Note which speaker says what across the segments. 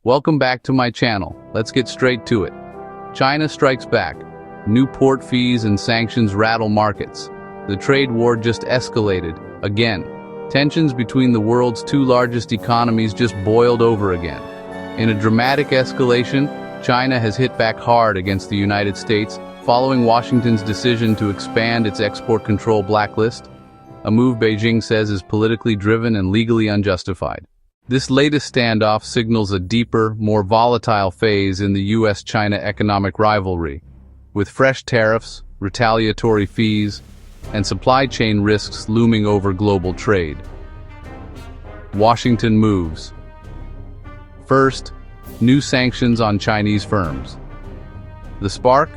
Speaker 1: Welcome back to my channel. Let's get straight to it. China strikes back. New port fees and sanctions rattle markets. The trade war just escalated, again. Tensions between the world's two largest economies just boiled over again. In a dramatic escalation, China has hit back hard against the United States, following Washington's decision to expand its export control blacklist, a move Beijing says is politically driven and legally unjustified. This latest standoff signals a deeper, more volatile phase in the US-China economic rivalry, with fresh tariffs, retaliatory fees, and supply chain risks looming over global trade. Washington moves. First, new sanctions on Chinese firms. The spark?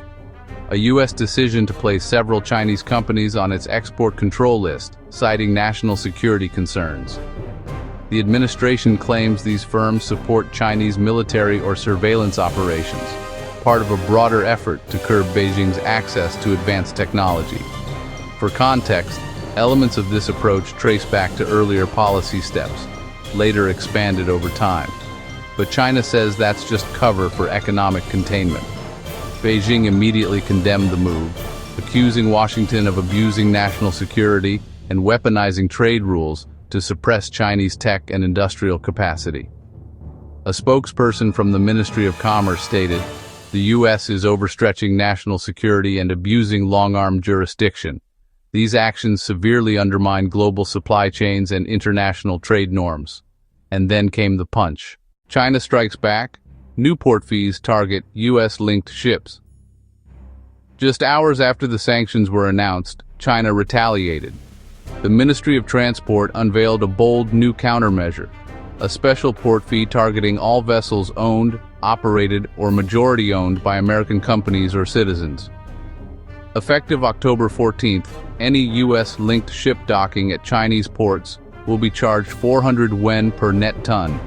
Speaker 1: A U.S. decision to place several Chinese companies on its export control list, citing national security concerns. The administration claims these firms support Chinese military or surveillance operations, part of a broader effort to curb Beijing's access to advanced technology. For context, elements of this approach trace back to earlier policy steps, later expanded over time. But China says that's just cover for economic containment. Beijing immediately condemned the move, accusing Washington of abusing national security and weaponizing trade rules to suppress Chinese tech and industrial capacity. A spokesperson from the Ministry of Commerce stated, "The U.S. is overstretching national security and abusing long-arm jurisdiction. These actions severely undermine global supply chains and international trade norms." And then came the punch. China strikes back. New port fees target U.S.-linked ships. Just hours after the sanctions were announced, China retaliated. The Ministry of Transport unveiled a bold new countermeasure, a special port fee targeting all vessels owned, operated, or majority-owned by American companies or citizens. Effective October 14th, any U.S.-linked ship docking at Chinese ports will be charged 400 yuan per net ton,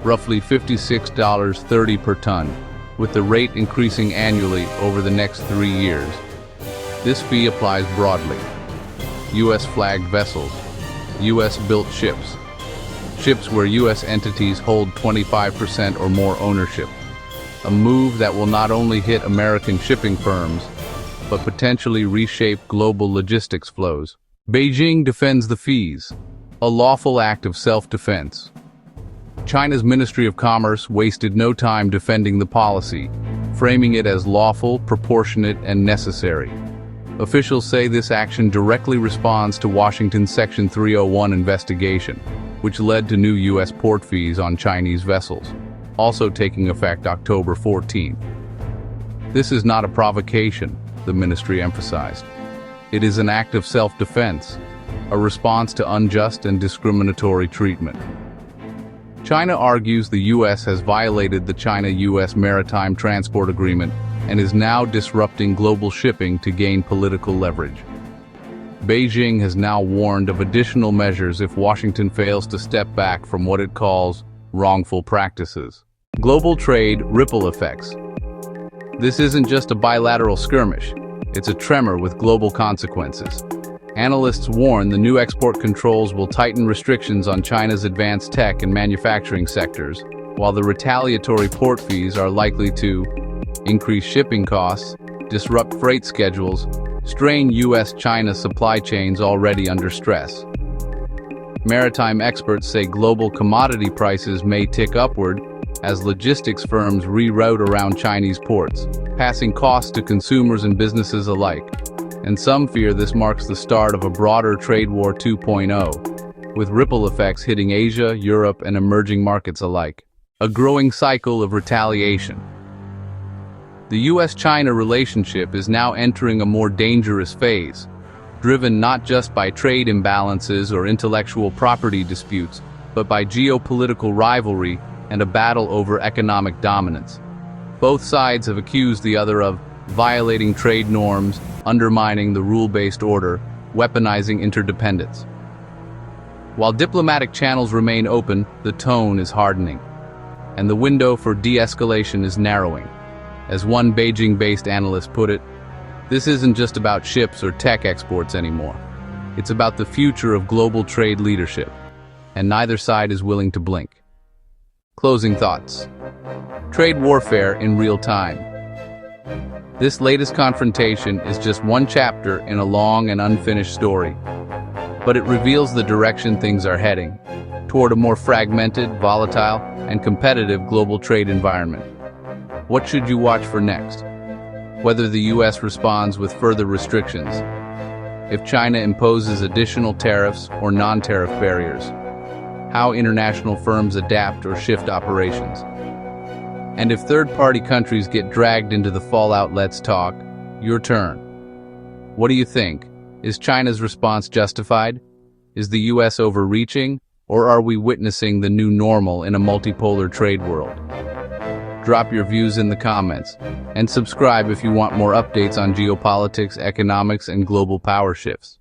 Speaker 1: roughly $56.30 per ton, with the rate increasing annually over the next 3 years. This fee applies broadly. U.S.-flagged vessels, U.S.-built ships, ships where U.S. entities hold 25% or more ownership, a move that will not only hit American shipping firms, but potentially reshape global logistics flows. Beijing defends the fees, a lawful act of self-defense. China's Ministry of Commerce wasted no time defending the policy, framing it as lawful, proportionate, and necessary. Officials say this action directly responds to Washington's Section 301 investigation, which led to new U.S. port fees on Chinese vessels, also taking effect October 14th. This is not a provocation, the ministry emphasized. It is an act of self-defense, a response to unjust and discriminatory treatment. China argues the U.S. has violated the China-U.S. Maritime Transport Agreement and is now disrupting global shipping to gain political leverage. Beijing has now warned of additional measures if Washington fails to step back from what it calls wrongful practices. Global trade ripple effects. This isn't just a bilateral skirmish, it's a tremor with global consequences. Analysts warn the new export controls will tighten restrictions on China's advanced tech and manufacturing sectors, while the retaliatory port fees are likely to increase shipping costs, disrupt freight schedules, strain U.S.-China supply chains already under stress. Maritime experts say global commodity prices may tick upward as logistics firms reroute around Chinese ports, passing costs to consumers and businesses alike. And some fear this marks the start of a broader trade war 2.0, with ripple effects hitting Asia, Europe, and emerging markets alike. A growing cycle of retaliation. The U.S.-China relationship is now entering a more dangerous phase, driven not just by trade imbalances or intellectual property disputes, but by geopolitical rivalry and a battle over economic dominance. Both sides have accused the other of violating trade norms, undermining the rule-based order, weaponizing interdependence. While diplomatic channels remain open, the tone is hardening, and the window for de-escalation is narrowing. As one Beijing-based analyst put it, this isn't just about ships or tech exports anymore. It's about the future of global trade leadership, and neither side is willing to blink. Closing thoughts. Trade warfare in real time. This latest confrontation is just one chapter in a long and unfinished story, but it reveals the direction things are heading, toward a more fragmented, volatile, and competitive global trade environment. What should you watch for next? Whether the U.S. responds with further restrictions, if China imposes additional tariffs or non-tariff barriers, how international firms adapt or shift operations, and if third-party countries get dragged into the fallout. Let's talk. Your turn. What do you think? Is China's response justified? Is the U.S. overreaching? Or are we witnessing the new normal in a multipolar trade world? Drop your views in the comments, and subscribe if you want more updates on geopolitics, economics, and global power shifts.